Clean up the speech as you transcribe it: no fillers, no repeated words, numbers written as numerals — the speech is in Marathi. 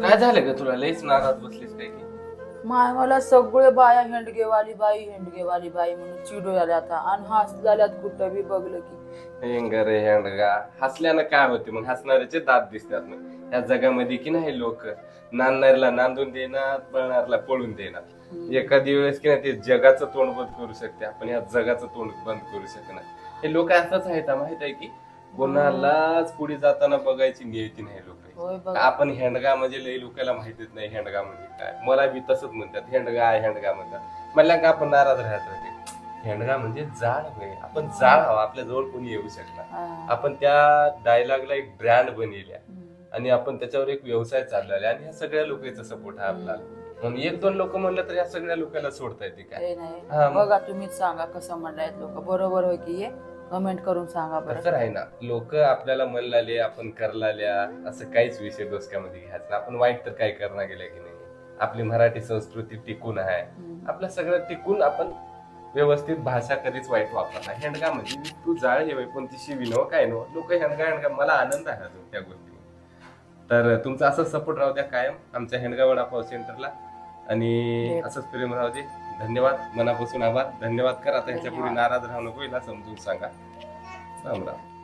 काय झालं ग तुला लईच नाराज बसलीस काय की? माय मला सगळे बाया हेंडगेवाली बाई म्हणून चिडू आल्या आता आणि हस झाल्यात कुठं बी बघलं की हेंग रे हेंडगा हसल्यानं काय होते मग हसणाऱ्याचे दात दिसतात मग या जगामध्ये की नाही लोक नांदणाऱ्याला नांदून देणार पळणाऱ्याला पळून देणार एखादी वेळेस की नाही ते जगाचं तोंड बंद करू शकते आपण या जगाचं तोंड बंद करू शकणार हे लोक असंच आहेत माहित आहे की कोणालाच पुढे जाताना बघायची नियती नाही होय लोक बघ. आपण हेंडगा म्हणजे लई लोकांना माहितीच नाही हेंडगा म्हणजे काय मला बी तसंच म्हणतात हेंडगा म्हणतात मला का आपण नाराज राहत होते हेंडगा म्हणजे जाळ होय आपण जाळ हवा आपल्या जवळ कोणी येऊ शकणार आपण त्या डायलॉगला एक ब्रँड बनवल्या आणि आपण त्याच्यावर एक व्यवसाय चाललेला आहे आणि ह्या सगळ्या लोकांचा सपोर्ट आहे आपल्याला म्हणून एक दोन लोक म्हणलं तर या सगळ्या लोकांना सोडता येते काय हे नाही हा, मग. बघा तुम्हीच सांगा कसं म्हणतायत लोक बरोबर होय की हे कमेंट करून सांगा बरं. तसं आहे ना लोक आपल्याला म्हणलाले आपण करलाल्या असं काहीच विषय डोसक्यामध्ये घ्यायचं नाही. आपण वाईट तर काय करणार गेल्या की नाही आपली मराठी संस्कृती टिकून आहे आपलं सगळं टिकून आपण व्यवस्थित भाषा कधीच वाईट वापरणार हेंडगा म्हणजे तू जाळ हे पण ती शिवी नव काय नव लोक हेंडगा मला आनंद आहे अजून त्या गोष्टी तर तुमचा असंच सपोर्ट राहू द्या कायम आमच्या हेंडगा वडापाव सेंटरला आणि असंच प्रेम राहू दे धन्यवाद मनापासून आभार धन्यवाद कर आता ह्याच्या पुढे नाराज राहू नको हिला समजून सांगा राम राम